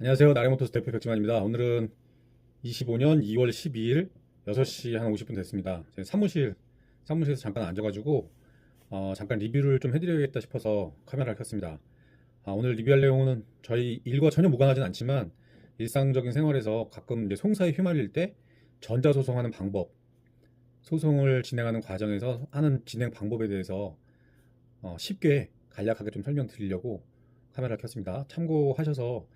안녕하세요. 나래모터스 대표 백지만입니다. 오늘은 25년 2월 12일 6시 한 50분 됐습니다. 제 사무실에서 잠깐 앉아가지고 잠깐 리뷰를 좀 해드려야겠다 싶어서 카메라를 켰습니다. 오늘 리뷰할 내용은 저희 일과 전혀 무관하진 않지만 일상적인 생활에서 가끔 이제 송사에 휘말릴 때 전자소송하는 방법, 소송을 진행하는 과정에서 하는 진행 방법에 대해서 쉽게 간략하게 좀 설명드리려고 카메라를 켰습니다. 참고하셔서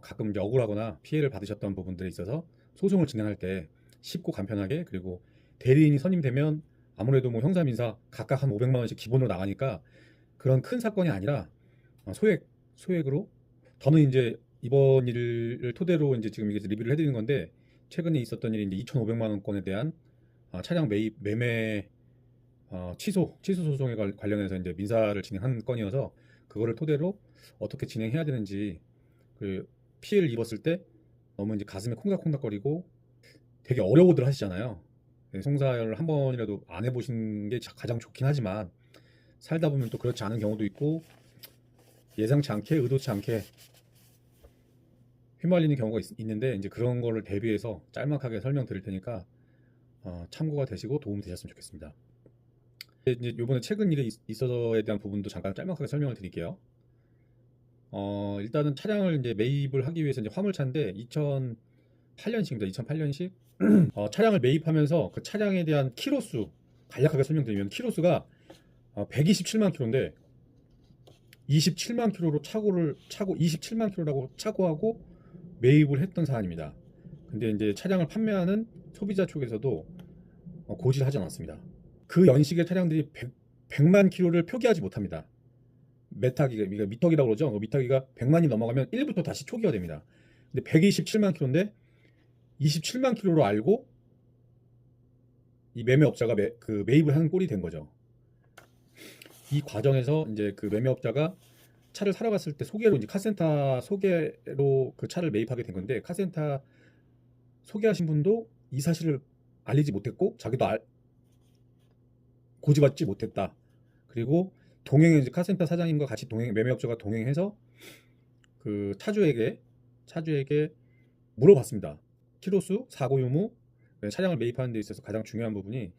가끔 이제 억울하거나 피해를 받으셨던 부분들이 있어서 소송을 진행할 때 쉽고 간편하게, 그리고 대리인이 선임되면 아무래도 뭐 형사 민사 각각 한 500만 원씩 기본으로 나가니까 그런 큰 사건이 아니라 소액으로, 저는 이제 이번 일을 토대로 이제 지금 이게 리뷰를 해드리는 건데, 최근에 있었던 일이 이제 2,500만 원권에 대한 차량 매입 매매 취소 소송에 관련해서 이제 민사를 진행한 건이어서, 그거를 토대로 어떻게 진행해야 되는지, 그 피해를 입었을 때 너무 이제 가슴에 콩닥콩닥거리고 되게 어려워들 하시잖아요. 송사를 한 번이라도 안 해보신 게 가장 좋긴 하지만, 살다 보면 또 그렇지 않은 경우도 있고 예상치 않게 의도치 않게 휘말리는 경우가 있는데, 이제 그런 거를 대비해서 짤막하게 설명드릴 테니까 참고가 되시고 도움이 되셨으면 좋겠습니다. 이제 요번에 최근 일에 있어서에 대한 부분도 잠깐 짤막하게 설명을 드릴게요. 일단은 차량을 이제 매입을 하기 위해서 이제 화물차인데 2008년식입니다. 2008년식. 차량을 매입하면서 그 차량에 대한 키로수 간략하게 설명드리면, 키로수가 127만 킬로인데 27만 킬로로 차고 27만 킬로라고 차고하고 매입을 했던 사안입니다. 근데 이제 차량을 판매하는 소비자 쪽에서도 고지를 하지 않았습니다. 그 연식의 차량들이 100만 킬로를 표기하지 못합니다. 메타기가 미터기라고 그러죠. 미터기가 100만이 넘어가면 1부터 다시 초기화 됩니다. 근데 127만 킬로인데 27만 킬로로 알고 이 매매업자가 매입을 하는 꼴이 된 거죠. 이 과정에서 이제 그 매매업자가 차를 사러 갔을 때 소개로, 이제 카센터 소개로 그 차를 매입하게 된 건데, 카센터 소개하신 분도 이 사실을 알리지 못했고 자기도 고지받지 못했다. 그리고 동행해, 이제 카센터 사장님과 같이 매매업자가 동행해서 그 차주에게 물어봤습니다. 키로수, 사고 유무, 차량을 매입하는 데 있어서 가장 중요한 부분이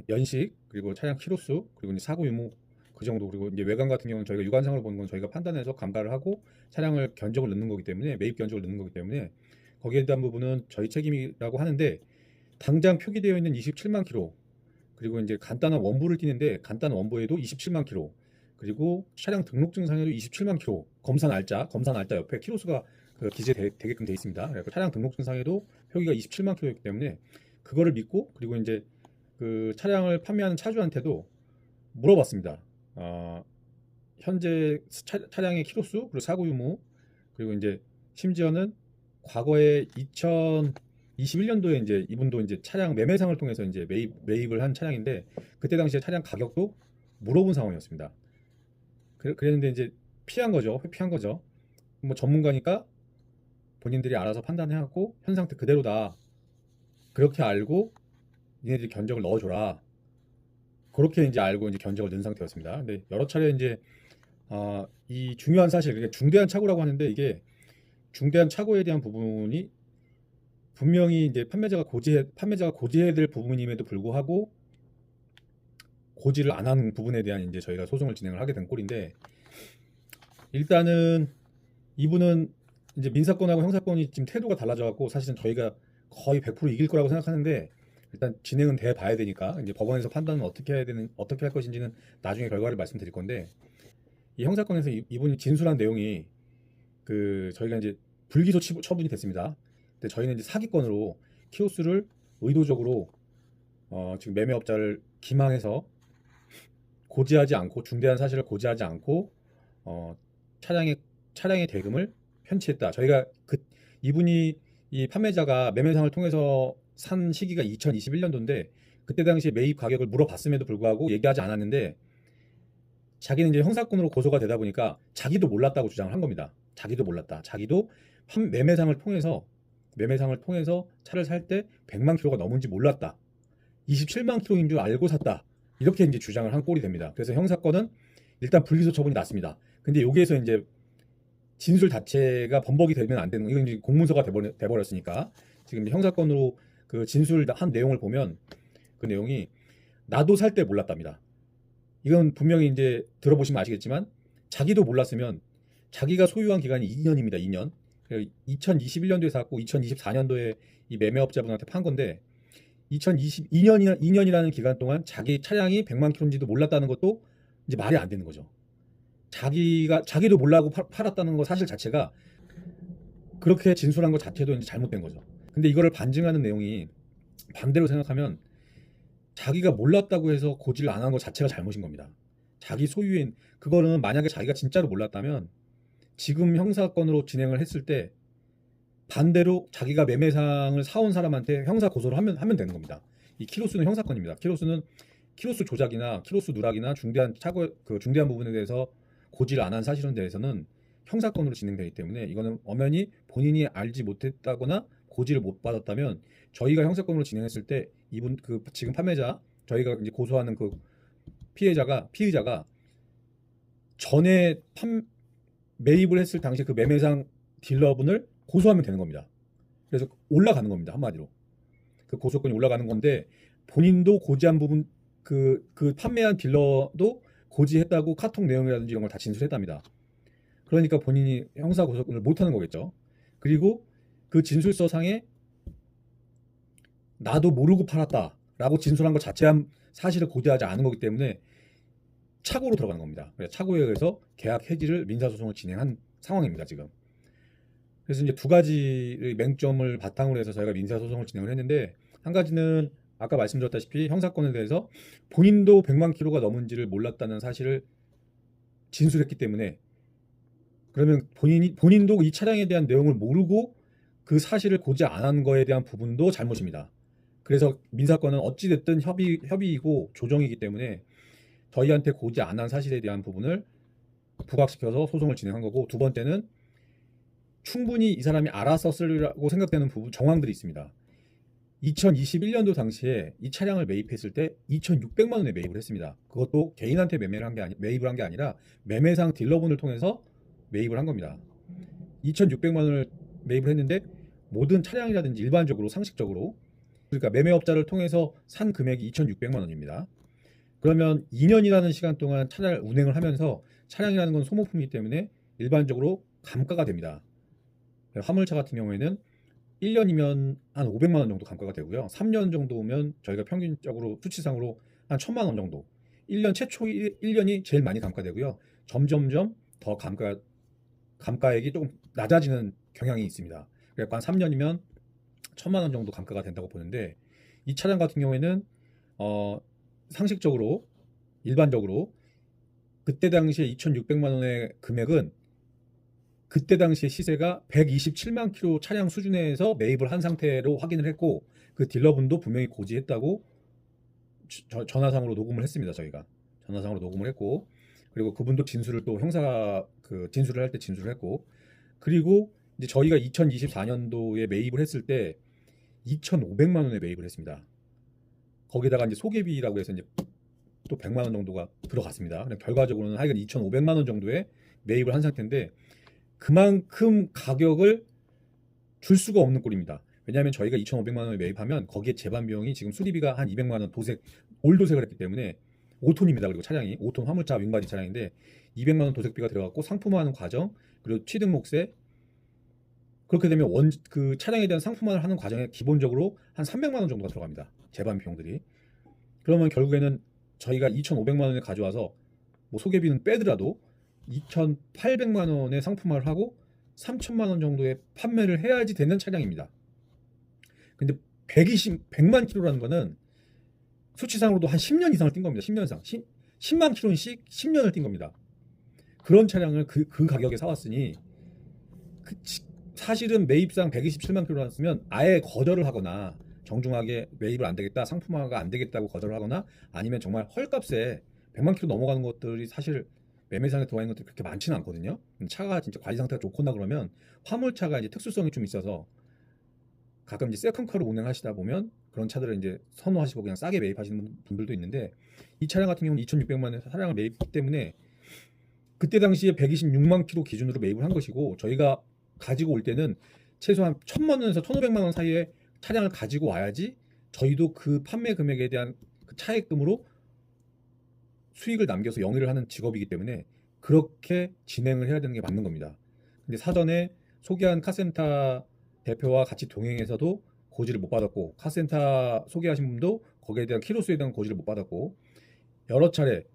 연식, 그리고 차량 키로수, 그리고 이제 사고 유무, 그 정도. 그리고 이제 외관 같은 경우는 저희가 육안상으로 보는 건 저희가 판단해서 감가를 하고 차량을 견적을 넣는 거기 때문에, 매입 견적을 넣는 거기 때문에 거기에 대한 부분은 저희 책임이라고 하는데, 당장 표기되어 있는 27만 킬로, 그리고 이제 간단한 원부를 띄는데 간단한 원부에도 27만 킬로, 그리고 차량 등록증상에도 27만 킬로, 검사 날짜 옆에 키로수가 기재되게끔 돼 있습니다. 그래서 차량 등록증상에도 표기가 27만 킬로이기 때문에 그거를 믿고, 그리고 이제 그 차량을 판매하는 차주한테도 물어봤습니다. 현재 차량의 키로수, 그리고 사고 유무, 그리고 이제 심지어는 과거에 2021년도에 이제 이분도 이제 차량 매매상을 통해서 이제 매입을 한 차량인데, 그때 당시에 차량 가격도 물어본 상황이었습니다. 그랬는데 이제 회피한 거죠. 뭐 전문가니까 본인들이 알아서 판단해갖고 현 상태 그대로다, 그렇게 알고 니네들이 견적을 넣어줘라, 그렇게 이제 알고 이제 견적을 넣은 상태였습니다. 근데 여러 차례 이제 이 중요한 사실, 그러니까 중대한 착오라고 하는데, 이게 중대한 착오에 대한 부분이 분명히 이제 판매자가 고지해야 될 부분임에도 불구하고 고지를 안 하는 부분에 대한 이제 저희가 소송을 진행을 하게 된 꼴인데, 일단은 이분은 이제 민사건하고 형사건이 지금 태도가 달라져 갖고 사실은 저희가 거의 100% 이길 거라고 생각하는데, 일단 진행은 돼 봐야 되니까 이제 법원에서 판단은 어떻게 할 것인지는 나중에 결과를 말씀드릴 건데, 이 형사건에서 이분이 진술한 내용이 저희가 이제 불기소 처분이 됐습니다. 근데 저희는 이제 사기건으로 키오스를 의도적으로 지금 매매업자를 기망해서 고지하지 않고, 중대한 사실을 고지하지 않고 차량의 대금을 편취했다. 저희가 이분이, 이 판매자가 매매상을 통해서 산 시기가 2021년도인데 그때 당시 매입 가격을 물어봤음에도 불구하고 얘기하지 않았는데, 자기는 이제 형사건으로 고소가 되다 보니까 자기도 몰랐다고 주장을 한 겁니다. 자기도 몰랐다. 자기도 매매상을 통해서 차를 살 때 100만 킬로가 넘은지 몰랐다. 27만 킬로인 줄 알고 샀다. 이렇게 이제 주장을 한 꼴이 됩니다. 그래서 형사건은 일단 불기소 처분이 났습니다. 근데 여기에서 이제 진술 자체가 번복이 되면 안 되는 거. 이건 이제 공문서가 돼버렸으니까 지금 형사건으로 그 진술한 내용을 보면 그 내용이 나도 살 때 몰랐답니다. 이건 분명히 이제 들어보시면 아시겠지만 자기도 몰랐으면 자기가 소유한 기간이 2년입니다. 2년. 2021년도에 샀고 2024년도에 이 매매업자분한테 판 건데 2022년이라는 기간 동안 자기 차량이 100만 킬로인지도 몰랐다는 것도 이제 말이 안 되는 거죠. 자기도 몰라고 팔았다는 거 사실 자체가 그렇게 진술한 것 자체도 이제 잘못된 거죠. 근데 이거를 반증하는 내용이 반대로 생각하면 자기가 몰랐다고 해서 고지를 안 한 것 자체가 잘못인 겁니다. 자기 소유인 그거는 만약에 자기가 진짜로 몰랐다면 지금 형사건으로 진행을 했을 때 반대로 자기가 매매상을 사온 사람한테 형사 고소를 하면 되는 겁니다. 이 키로수는 형사건입니다. 키로수 조작이나 키로수 누락이나 중대한 부분에 대해서 고지를 안 한 사실에 대해서는 형사건으로 진행되기 때문에 이거는 엄연히 본인이 알지 못했다거나 고지를 못 받았다면 저희가 형사건으로 진행했을 때 이분 그 지금 판매자 저희가 이제 고소하는 그 피의자가 전에 매입을 했을 당시 그 매매상 딜러분을 고소하면 되는 겁니다. 그래서 올라가는 겁니다. 한마디로 그 고소권이 올라가는 건데 본인도 고지한 부분 그 판매한 딜러도 고지했다고 카톡 내용이라든지 이런 걸 다 진술했답니다. 그러니까 본인이 형사 고소권을 못하는 거겠죠. 그리고 그 진술서상에 나도 모르고 팔았다라고 진술한 것 자체한 사실을 고지하지 않은 거기 때문에 착오로 들어가는 겁니다. 착오에 의해서 계약 해지를 민사소송을 진행한 상황입니다. 지금. 그래서 이제 두 가지의 맹점을 바탕으로 해서 저희가 민사소송을 진행을 했는데 한 가지는 아까 말씀드렸다시피 형사건에 대해서 본인도 100만 킬로가 넘은지를 몰랐다는 사실을 진술했기 때문에 그러면 본인도 이 차량에 대한 내용을 모르고 그 사실을 고지 안 한 거에 대한 부분도 잘못입니다. 그래서 민사건은 어찌됐든 협의이고 조정이기 때문에 저희한테 고지 안 한 사실에 대한 부분을 부각시켜서 소송을 진행한 거고 두 번째는 충분히 이 사람이 알았었으리라고 생각되는 부분 정황들이 있습니다. 2021년도 당시에 이 차량을 매입했을 때 2,600만 원에 매입을 했습니다. 그것도 개인한테 매입을 한 게 아니라 매매상 딜러분을 통해서 매입을 한 겁니다. 2,600만 원을 매입을 했는데 모든 차량이라든지 일반적으로 상식적으로 그러니까 매매업자를 통해서 산 금액이 2,600만 원입니다. 그러면 2년이라는 시간 동안 차량을 운행을 하면서 차량이라는 건 소모품이기 때문에 일반적으로 감가가 됩니다. 화물차 같은 경우에는 1년이면 한 500만 원 정도 감가가 되고요. 3년 정도면 저희가 평균적으로 수치상으로 한 1,000만 원 정도. 1년 최초 1년이 제일 많이 감가되고요. 점점점 더 감가액이 조금 낮아지는 경향이 있습니다. 그래서 한 3년이면 1,000만 원 정도 감가가 된다고 보는데 이 차량 같은 경우에는 상식적으로 일반적으로 그때 당시에 2,600만 원의 금액은 그때 당시에 시세가 127만 킬로 차량 수준에서 매입을 한 상태로 확인을 했고 그 딜러분도 분명히 고지했다고 전화상으로 녹음을 했습니다. 저희가 전화상으로 녹음을 했고 그리고 그분도 진술을 또 진술을 할 때 진술을 했고 그리고 이제 저희가 2024년도에 매입을 했을 때 2,500만 원에 매입을 했습니다. 거기다가 이제 소개비라고 해서 이제 또 100만 원 정도가 들어갔습니다. 결과적으로는 하여간 2,500만 원 정도에 매입을 한 상태인데 그만큼 가격을 줄 수가 없는 꼴입니다. 왜냐하면 저희가 2,500만 원에 매입하면 거기에 제반 비용이 지금 수리비가 한 200만 원 올도색을 했기 때문에 5톤입니다. 그리고 차량이 5톤 화물차 윙바디 차량인데 200만 원 도색비가 들어갔고 상품화하는 과정 그리고 취등록세 그렇게 되면 그 차량에 대한 상품화를 하는 과정에 기본적으로 한 300만 원 정도가 들어갑니다. 제반 비용들이. 그러면 결국에는 저희가 2,500만 원을 가져와서 뭐 소개비는 빼더라도 2,800만 원의 상품화를 하고 3,000만 원 정도의 판매를 해야지 되는 차량입니다. 근데 100만 킬로라는 거는 수치상으로도 한 10년 이상을 뛴 겁니다. 10년상. 10만 킬로씩 10년을 뛴 겁니다. 그런 차량을 그 가격에 사왔으니 사실은 매입상 127만 킬로였으면 아예 거절을 하거나 정중하게 매입을 안 되겠다, 상품화가 안 되겠다고 거절을 하거나 아니면 정말 헐값에 100만 킬로 넘어가는 것들이 사실 매매상에 들어와 있는 것들이 그렇게 많지는 않거든요. 차가 진짜 관리 상태가 좋거나 그러면 화물차가 이제 특수성이 좀 있어서 가끔 이제 세컨카로 운행하시다 보면 그런 차들을 이제 선호하시고 그냥 싸게 매입하시는 분들도 있는데 이 차량 같은 경우는 2,600만 원에 차량을 매입했기 때문에 그때 당시에 126만 킬로 기준으로 매입을 한 것이고 저희가 가지고 올 때는 최소한 1,000만 원에서 1,500만 원 사이에 차량을 가지고 와야지 저희도 그 판매 금액에 대한 그 차액금으로 수익을 남겨서 영위를 하는 직업이기 때문에 그렇게 진행을 해야 되는 게 맞는 겁니다. 근데 사전에 소개한 카센터 대표와 같이 동행해서도 고지를 못 받았고 카센터 소개하신 분도 거기에 대한 키로수에 대한 고지를 못 받았고 여러 차례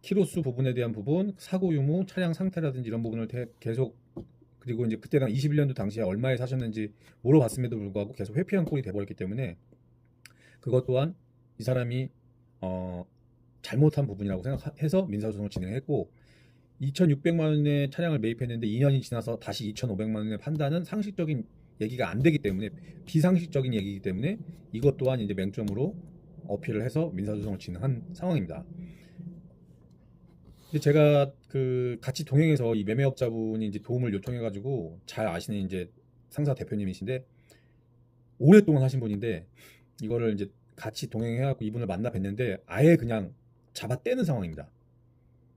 키로수 부분에 대한 부분, 사고 유무, 차량 상태라든지 이런 부분을 계속 그리고 이제 그때 당 21년도 당시에 얼마에 사셨는지 물어봤음에도 불구하고 계속 회피한 꼴이 돼버렸기 때문에 그것 또한 이 사람이 잘못한 부분이라고 생각해서 민사소송을 진행했고 2,600만 원의 차량을 매입했는데 2년이 지나서 다시 2,500만 원에 판다는 상식적인 얘기가 안 되기 때문에 비상식적인 얘기이기 때문에 이것 또한 이제 맹점으로 어필을 해서 민사소송을 진행한 상황입니다. 근데 제가 그 같이 동행해서 이 매매업자분이 이제 도움을 요청해가지고 잘 아시는 이제 상사 대표님이신데 오랫동안 하신 분인데 이거를 이제 같이 동행해갖고 이분을 만나 뵀는데 아예 그냥 잡아떼는 상황입니다.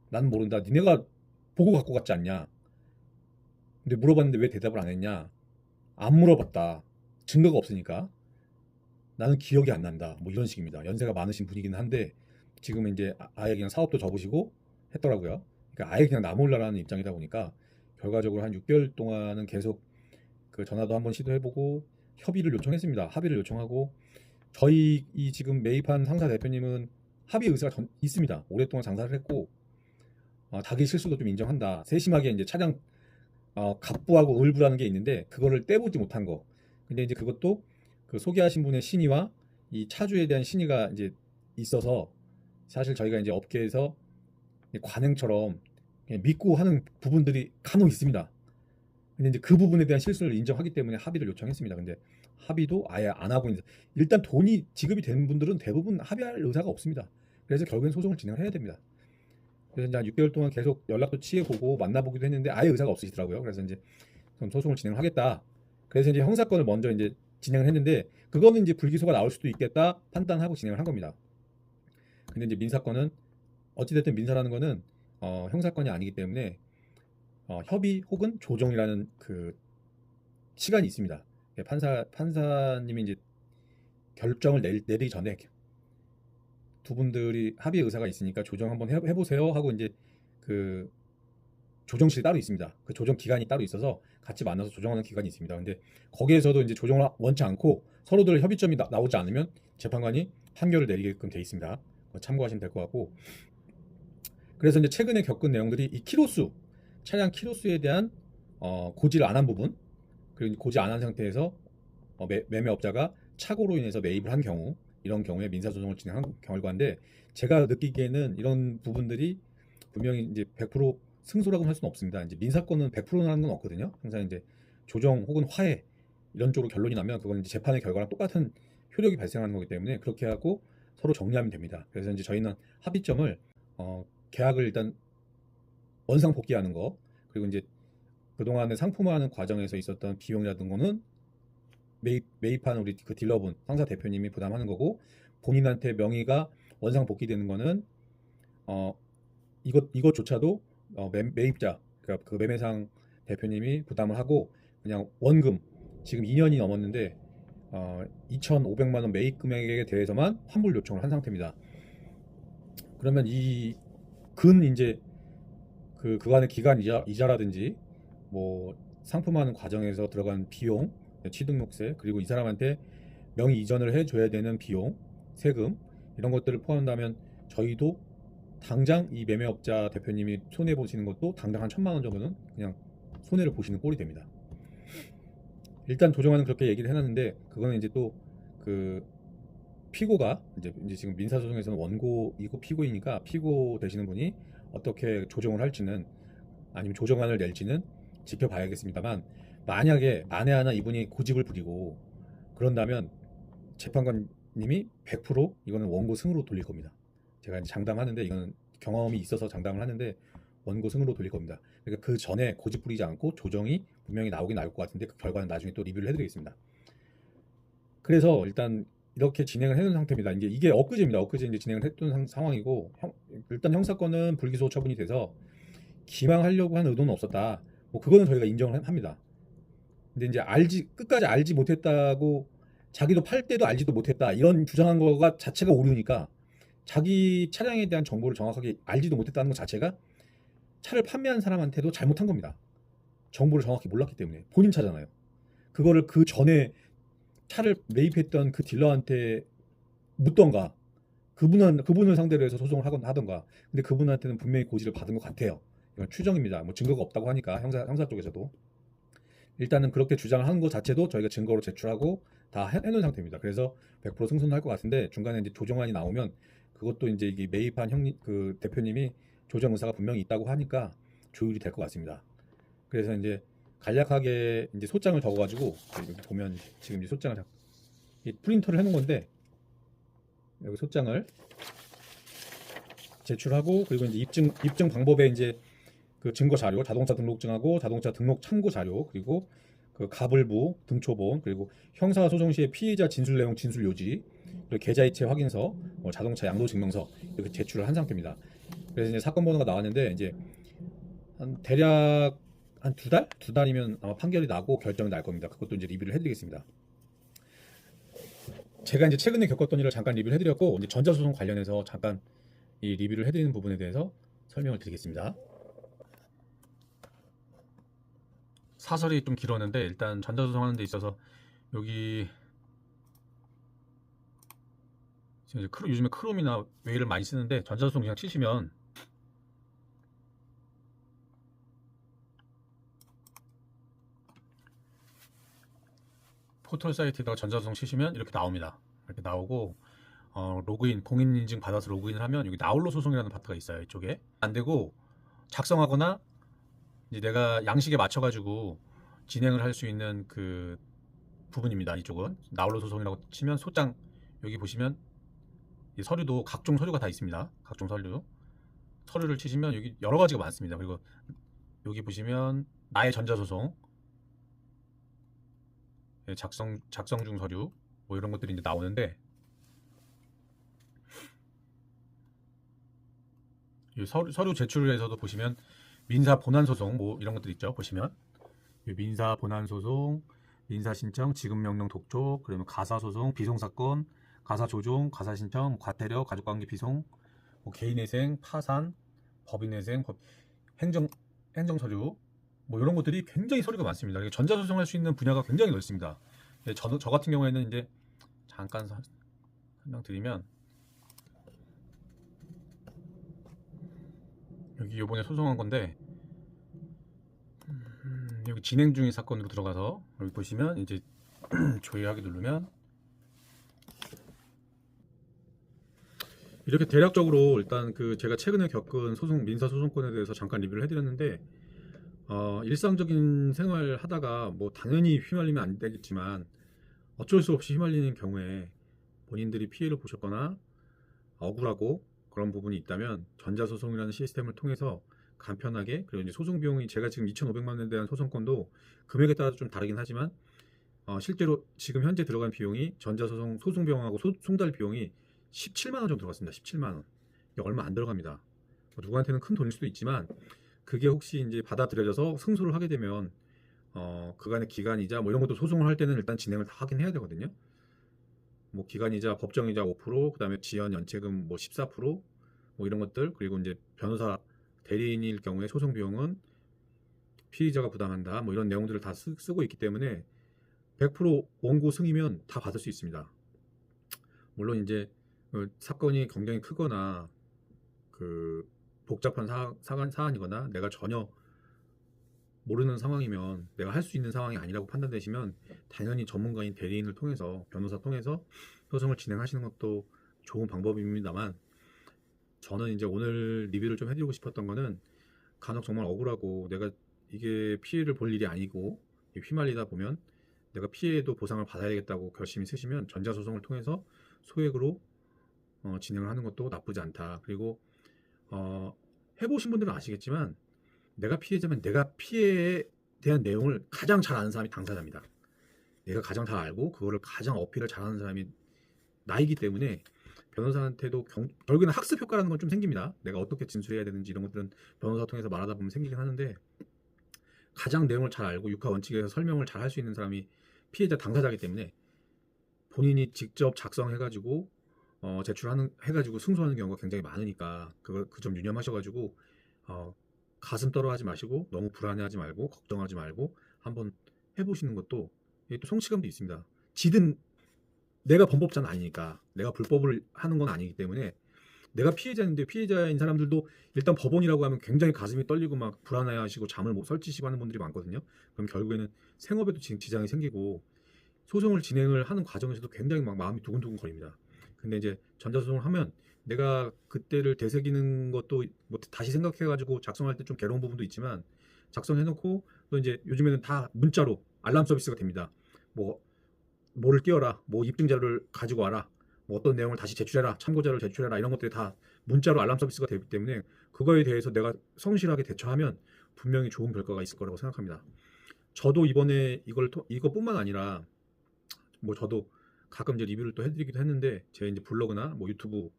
나는 모른다. 니네가 보고 갖고 갔지 않냐? 근데 물어봤는데 왜 대답을 안 했냐? 안 물어봤다. 증거가 없으니까. 나는 기억이 안 난다. 뭐 이런 식입니다. 연세가 많으신 분이긴 한데 지금 이제 아예 그냥 사업도 접으시고 했더라고요. 그러니까 아예 그냥 나 몰라라는 입장이다 보니까 결과적으로 한 6개월 동안은 계속 그 전화도 한번 시도해보고 협의를 요청했습니다. 합의를 요청하고 저희 이 지금 매입한 상사 대표님은 합의 의사가 있습니다. 오랫동안 장사를 했고 자기 실수도 좀 인정한다. 세심하게 이제 차량 갑부하고 을부라는 게 있는데 그거를 떼보지 못한 거. 근데 이제 그것도 그 소개하신 분의 신의와 이 차주에 대한 신의가 이제 있어서 사실 저희가 이제 업계에서 관행처럼 그냥 믿고 하는 부분들이 간혹 있습니다. 근데 이제 그 부분에 대한 실수를 인정하기 때문에 합의를 요청했습니다. 근데 합의도 아예 안 하고 있는 일단 돈이 지급이 되는 분들은 대부분 합의할 의사가 없습니다. 그래서 결국엔 소송을 진행을 해야 됩니다. 그래서 이제 한 6개월 동안 계속 연락도 취해보고 만나보기도 했는데 아예 의사가 없으시더라고요. 그래서 이제 소송을 진행을 하겠다. 그래서 이제 형사건을 먼저 이제 진행을 했는데 그거는 이제 불기소가 나올 수도 있겠다 판단하고 진행을 한 겁니다. 근데 이제 민사건은 어찌됐든 민사라는 거는 형사건이 아니기 때문에 협의 혹은 조정이라는 그 시간이 있습니다. 판사님이 이제 결정을 내리기 전에 두 분들이 합의 의사가 있으니까 조정 한번 해보세요 하고 이제 그 조정실이 따로 있습니다. 그 조정 기간이 따로 있어서 같이 만나서 조정하는 기간이 있습니다. 근데 거기에서도 이제 조정을 원치 않고 서로들 협의점이 나오지 않으면 재판관이 판결을 내리게끔 돼 있습니다. 참고하시면 될 것 같고 그래서 이제 최근에 겪은 내용들이 이 키로수 차량 키로수에 대한 고지를 안 한 부분 그리고 고지 안 한 상태에서 매매업자가 착오로 인해서 매입을 한 경우 이런 경우에 민사소송을 진행한 결과인데 제가 느끼기에는 이런 부분들이 분명히 이제 100% 승소라고는 할 수는 없습니다. 이제 민사건은 100%라는 건 없거든요. 항상 이제 조정 혹은 화해 이런 쪽으로 결론이 나면 그건 이제 재판의 결과랑 똑같은 효력이 발생하는 거기 때문에 그렇게 하고 서로 정리하면 됩니다. 그래서 이제 저희는 합의점을 계약을 일단 원상 복귀하는 거 그리고 이제 그동안에 상품화하는 과정에서 있었던 비용이라든가는 매입한 우리 그 딜러분 상사 대표님이 부담하는 거고 본인한테 명의가 원상 복귀되는 거는 이것조차도 매입자 그러니까 그 매매상 대표님이 부담을 하고 그냥 원금 지금 2년이 넘었는데 2,500만 원 매입 금액에 대해서만 환불 요청을 한 상태입니다. 그러면 이제 그간의 기간 이자라든지 뭐 상품화하는 과정에서 들어간 비용, 취등록세 그리고 이 사람한테 명의 이전을 해줘야 되는 비용, 세금 이런 것들을 포함한다면 저희도 당장 이 매매업자 대표님이 손해 보시는 것도 당장 한 1,000만 원 정도는 그냥 손해를 보시는 꼴이 됩니다. 일단 조정하는 그렇게 얘기를 해놨는데 그거는 이제 또 그 피고가 이제 지금 민사소송에서는 원고이고 피고이니까 피고 되시는 분이 어떻게 조정을 할지는 아니면 조정안을 낼지는 지켜봐야겠습니다만 만약에 만에 하나 이분이 고집을 부리고 그런다면 재판관님이 100% 이거는 원고 승으로 돌릴 겁니다. 제가 이제 장담하는데 이거는 경험이 있어서 장담을 하는데 원고 승으로 돌릴 겁니다. 그러니까 그 전에 고집 부리지 않고 조정이 분명히 나오긴 나올 것 같은데 그 결과는 나중에 또 리뷰를 해드리겠습니다. 그래서 일단 이렇게 진행을 해놓은 상태입니다. 이제 이게 엊그제입니다. 엊그제 이제 진행을 했던 상황이고 일단 형사건은 불기소 처분이 돼서 기망하려고 하는 의도는 없었다. 뭐 그거는 저희가 인정을 합니다. 근데 이제 끝까지 알지 못했다고, 자기도 팔 때도 알지도 못했다 이런 주장한 거가 자체가 오류니까, 자기 차량에 대한 정보를 정확하게 알지도 못했다는 것 자체가 차를 판매한 사람한테도 잘못한 겁니다. 정보를 정확히 몰랐기 때문에. 본인 차잖아요. 그거를 그 전에 차를 매입했던 그 딜러한테 묻던가, 그분을 상대로 해서 소송을 하던가. 근데 그분한테는 분명히 고지를 받은 것 같아요. 이건 추정입니다. 뭐 증거가 없다고 하니까, 형사 쪽에서도 일단은 그렇게 주장을 하는 것 자체도 저희가 증거로 제출하고 다 해놓은 상태입니다. 그래서 100% 승소할 것 같은데, 중간에 이제 조정안이 나오면 그것도 이제 이게 매입한 그 대표님이 조정 의사가 분명히 있다고 하니까 조율이 될 것 같습니다. 그래서 이제 간략하게 이제 소장을 적어가지고, 여기 보면 지금 이 소장을 이 프린터를 해놓은 건데, 여기 소장을 제출하고, 그리고 이제 입증 방법에 이제 그 증거 자료, 자동차 등록증하고 자동차 등록 참고 자료, 그리고 그 가불부, 등초본, 그리고 형사 소송 시의 피해자 진술 내용, 진술 요지, 그리고 계좌이체 확인서, 자동차 양도 증명서 이렇게 제출을 한 상태입니다. 그래서 이제 사건 번호가 나왔는데, 이제 한 대략 한 두 달이면 아마 판결이 나고 결정이 날 겁니다. 그것도 이제 리뷰를 해드리겠습니다. 제가 이제 최근에 겪었던 일을 잠깐 리뷰를 해드렸고, 이제 전자소송 관련해서 잠깐 이 리뷰를 해드리는 부분에 대해서 설명을 드리겠습니다. 사설이 좀 길었는데, 일단 전자소송하는 데 있어서 여기 이제 요즘에 크롬이나 웨이를 많이 쓰는데, 전자소송 그냥 치시면 포털 사이트에다가 전자소송 치시면 이렇게 나옵니다. 이렇게 나오고, 로그인, 공인인증 받아서 로그인을 하면 여기 나홀로 소송이라는 파트가 있어요. 이쪽에 안 되고, 작성하거나 이제 내가 양식에 맞춰가지고 진행을 할 수 있는 그 부분입니다. 이쪽은 나홀로 소송이라고 치면 소장, 여기 보시면 서류도 각종 서류가 다 있습니다. 각종 서류를 치시면 여기 여러 가지가 많습니다. 그리고 여기 보시면 나의 전자소송, 작성 중 서류, 뭐 이런 것들이 이제 나오는데, 이 서류 제출에서도 보시면 민사 본안 소송 뭐 이런 것들 있죠. 보시면 민사 본안 소송, 민사 신청, 지급 명령 독촉, 그러면 가사 소송, 비송 사건, 가사 조정, 가사 신청, 과태료, 가족관계 비송, 뭐 개인회생, 파산, 법인회생, 행정 서류, 뭐 이런 것들이 굉장히 서류가 많습니다. 전자소송할 수 있는 분야가 굉장히 넓습니다. 저 같은 경우에는 이제 잠깐 설명드리면, 여기 요번에 소송한 건데, 여기 진행 중인 사건으로 들어가서 여기 보시면 이제 조회하기 누르면 이렇게 대략적으로 일단 그 제가 최근에 겪은 민사 소송권에 대해서 잠깐 리뷰를 해드렸는데, 일상적인 생활 하다가 뭐 당연히 휘말리면 안 되겠지만 어쩔 수 없이 휘말리는 경우에 본인들이 피해를 보셨거나 억울하고 그런 부분이 있다면, 전자소송이라는 시스템을 통해서 간편하게, 그리고 이제 소송 비용이 제가 지금 2,500만 원에 대한 소송권도 금액에 따라 좀 다르긴 하지만, 실제로 지금 현재 들어간 비용이 전자소송 소송 비용하고 송달 비용이 17만 원 정도 들어갔습니다. 17만 원. 이게 얼마 안 들어갑니다. 누구한테는 큰 돈일 수도 있지만, 그게 혹시 이제 받아들여져서 승소를 하게 되면 그간의 기간이자 뭐 이런 것도 소송을 할 때는 일단 진행을 다 하긴 해야 되거든요. 뭐 기간이자, 법정이자 5%, 그다음에 지연 연체금 뭐 14%, 뭐 이런 것들, 그리고 이제 변호사 대리인일 경우에 소송 비용은 피의자가 부담한다, 뭐 이런 내용들을 다 쓰고 있기 때문에 100% 원고 승이면 다 받을 수 있습니다. 물론 이제 사건이 굉장히 크거나 그 복잡한 사안이거나 내가 전혀 모르는 상황이면, 내가 할 수 있는 상황이 아니라고 판단되시면 당연히 전문가인 대리인을 통해서, 변호사 통해서 소송을 진행하시는 것도 좋은 방법입니다만, 저는 이제 오늘 리뷰를 좀 해드리고 싶었던 거는, 간혹 정말 억울하고 내가 이게 피해를 볼 일이 아니고 휘말리다 보면 내가 피해도 보상을 받아야겠다고 결심이 쓰시면 전자소송을 통해서 소액으로 진행을 하는 것도 나쁘지 않다. 그리고 해보신 분들은 아시겠지만, 내가 피해자면 내가 피해에 대한 내용을 가장 잘 아는 사람이 당사자입니다. 내가 가장 잘 알고 그거를 가장 어필을 잘하는 사람이 나이기 때문에 변호사한테도 결국에는 학습 효과라는 건 좀 생깁니다. 내가 어떻게 진술해야 되는지 이런 것들은 변호사 통해서 말하다 보면 생기긴 하는데, 가장 내용을 잘 알고 육하 원칙에 서 설명을 잘 할 수 있는 사람이 피해자 당사자이기 때문에 본인이 직접 작성해가지고 제출하는 해가지고 승소하는 경우가 굉장히 많으니까 그 점 유념하셔가지고 가슴 떨어하지 마시고 너무 불안해하지 말고 걱정하지 말고 한번 해보시는 것도, 이게 또 성취감도 있습니다. 지든 내가 범법자는 아니니까, 내가 불법을 하는 건 아니기 때문에, 내가 피해자인데 피해자인 사람들도 일단 법원이라고 하면 굉장히 가슴이 떨리고 막 불안해하시고 잠을 못 설치시고 하는 분들이 많거든요. 그럼 결국에는 생업에도 지장이 생기고 소송을 진행을 하는 과정에서도 굉장히 막 마음이 두근두근 거립니다. 근데 이제 전자소송을 하면 내가 그때를 되새기는 것도 뭐 다시 생각해가지고 작성할 때 좀 괴로운 부분도 있지만, 작성해놓고 또 이제 요즘에는 다 문자로 알람 서비스가 됩니다. 뭐를 띄워라, 뭐 입증자를 가지고 와라, 뭐 어떤 내용을 다시 제출해라, 참고자를 제출해라, 이런 것들이 다 문자로 알람 서비스가 되기 때문에 그거에 대해서 내가 성실하게 대처하면 분명히 좋은 결과가 있을 거라고 생각합니다. 저도 이번에 이것뿐만 아니라 뭐 저도 가끔 이제 리뷰를 또 해드리기도 했는데, 제 이제 블로그나 뭐 유튜브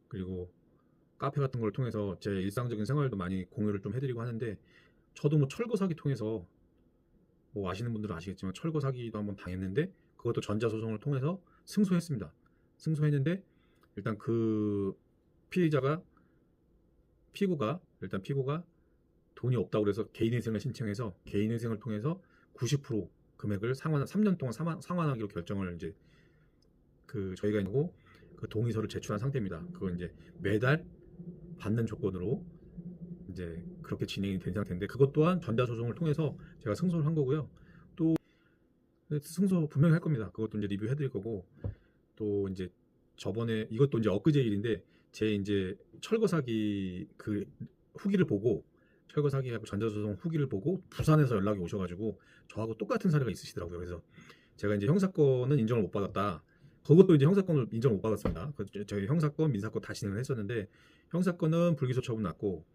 그리고 카페 같은 걸 통해서 제 일상적인 생활도 많이 공유를 좀 해드리고 하는데, 저도 뭐 철거 사기 통해서, 뭐 아시는 분들은 아시겠지만 철거 사기도 한번 당했는데 그것도 전자소송을 통해서 승소했습니다. 승소했는데 일단 그 피고가 돈이 없다고 그래서 개인회생을 신청해서 개인회생을 통해서 90% 금액을 3년 동안 상환하기로 결정을 이제 저희가 있고 그 동의서를 제출한 상태입니다. 그건 이제 매달 받는 조건으로 이제 그렇게 진행이 된 상태인데, 그것 또한 전자소송을 통해서 제가 승소를 한 거고요. 또 승소 분명히 할 겁니다. 그것도 이제 리뷰해드릴 거고, 또 이제 저번에 이것도 이제 엊그제 일인데, 제 이제 철거 사기 그 후기를 보고, 철거 사기하고 전자소송 후기를 보고 부산에서 연락이 오셔가지고 저하고 똑같은 사례가 있으시더라고요. 그래서 제가 이제 형사건은 인정을 못 받았다. 그것도 이제 형사건을 인정을 못 받았습니다. 저희 형사건, 민사건 다 진행을 했었는데, 형사건은 불기소 처분 났고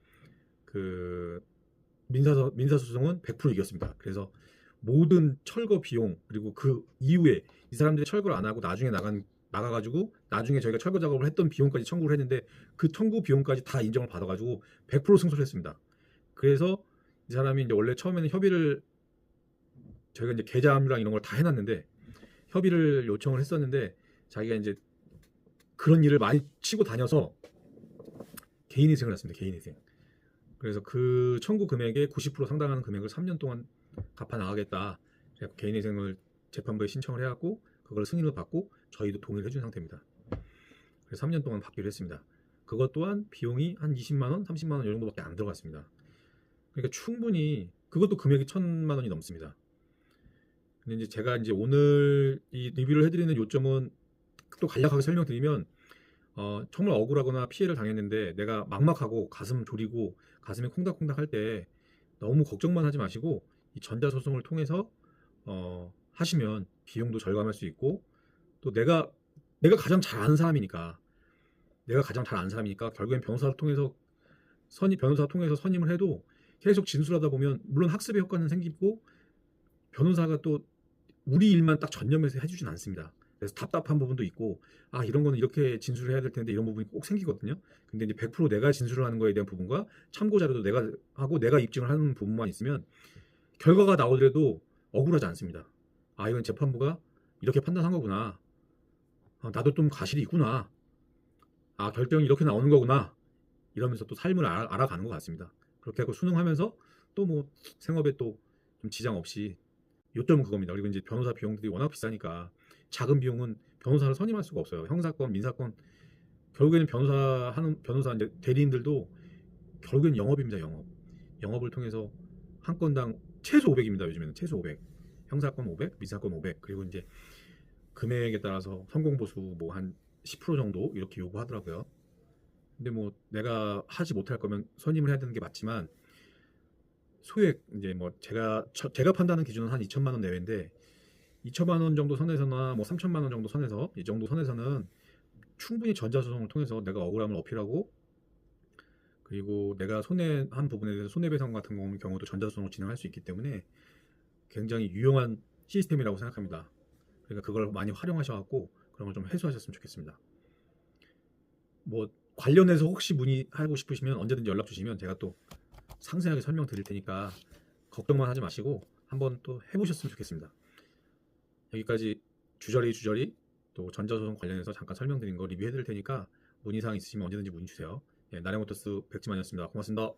그 민사소송은 100% 이겼습니다. 그래서 모든 철거 비용, 그리고 그 이후에 이 사람들이 철거를 안 하고 나중에 나가가지고 나중에 저희가 철거 작업을 했던 비용까지 청구를 했는데, 그 청구 비용까지 다 인정을 받아가지고 100% 승소를 했습니다. 그래서 이 사람이 이제 원래 처음에는 협의를, 저희가 이제 계좌압류랑 이런 걸 다 해놨는데 협의를 요청을 했었는데, 자기가 이제 그런 일을 많이 치고 다녀서 개인회생을 했습니다. 개인회생. 그래서 그 청구 금액의 90% 상당하는 금액을 3년 동안 갚아 나가겠다. 그래서 개인회생을 재판부에 신청을 해갖고 그걸 승인을 받고 저희도 동의를 해준 상태입니다. 그래서 3년 동안 받기로 했습니다. 그것 또한 비용이 한 20만 원, 30만 원 이 정도밖에 안 들어갔습니다. 그러니까 충분히 그것도 금액이 1,000만 원이 넘습니다. 근데 이제 제가 이제 오늘 이 리뷰를 해드리는 요점은, 또 간략하게 설명드리면 정말 억울하거나 피해를 당했는데 내가 막막하고 가슴 졸이고 가슴이 콩닥콩닥 할 때 너무 걱정만 하지 마시고 이 전자소송을 통해서 하시면 비용도 절감할 수 있고, 또 내가 가장 잘 아는 사람이니까 결국엔 변호사 통해서 선임을 해도 계속 진술하다 보면 물론 학습의 효과는 생기고, 변호사가 또 우리 일만 딱 전념해서 해주진 않습니다. 그래서 답답한 부분도 있고, 이런 거는 이렇게 진술을 해야 될 텐데 이런 부분이 꼭 생기거든요. 근데 이제 100% 내가 진술을 하는 거에 대한 부분과 참고 자료도 내가 하고 내가 입증을 하는 부분만 있으면 결과가 나오더라도 억울하지 않습니다. 이건 재판부가 이렇게 판단한 거구나. 나도 좀 가실이 있구나. 결정이 이렇게 나오는 거구나. 이러면서 또 삶을 알아가는 것 같습니다. 그렇게 하고 수능하면서 또 뭐 생업에 또 좀 지장 없이, 요점은 그겁니다. 그리고 이제 변호사 비용들이 워낙 비싸니까 작은 비용은 변호사를 선임할 수가 없어요. 형사건, 민사건, 결국에는 변호사 이제 대리인들도 결국엔 영업입니다. 영업을 통해서 한 건당 최소 500입니다. 요즘에는 최소 500. 형사건 500, 민사건 500. 그리고 이제 금액에 따라서 성공보수 뭐 한 10% 정도 이렇게 요구하더라고요. 근데 뭐 내가 하지 못할 거면 선임을 해야 되는 게 맞지만, 소액 이제 뭐 제가 판단하는 기준은 한 2천만 원 내외인데, 2천만 원 정도 선에서나 뭐 3천만 원 정도 선에서, 이 정도 선에서는 충분히 전자소송을 통해서 내가 억울함을 어필하고, 그리고 내가 손해한 부분에 대해서 손해배상 같은 경우도 전자소송으로 진행할 수 있기 때문에 굉장히 유용한 시스템이라고 생각합니다. 그러니까 그걸 많이 활용하셔갖고 그런 걸 좀 해소하셨으면 좋겠습니다. 뭐 관련해서 혹시 문의하고 싶으시면 언제든지 연락 주시면 제가 또 상세하게 설명드릴 테니까 걱정만 하지 마시고 한번 또 해보셨으면 좋겠습니다. 여기까지 주저리 또 전자소송 관련해서 잠깐 설명드린 거 리뷰해드릴 테니까 문의사항 있으시면 언제든지 문의 주세요. 예, 나래모터스 백지만이었습니다. 고맙습니다.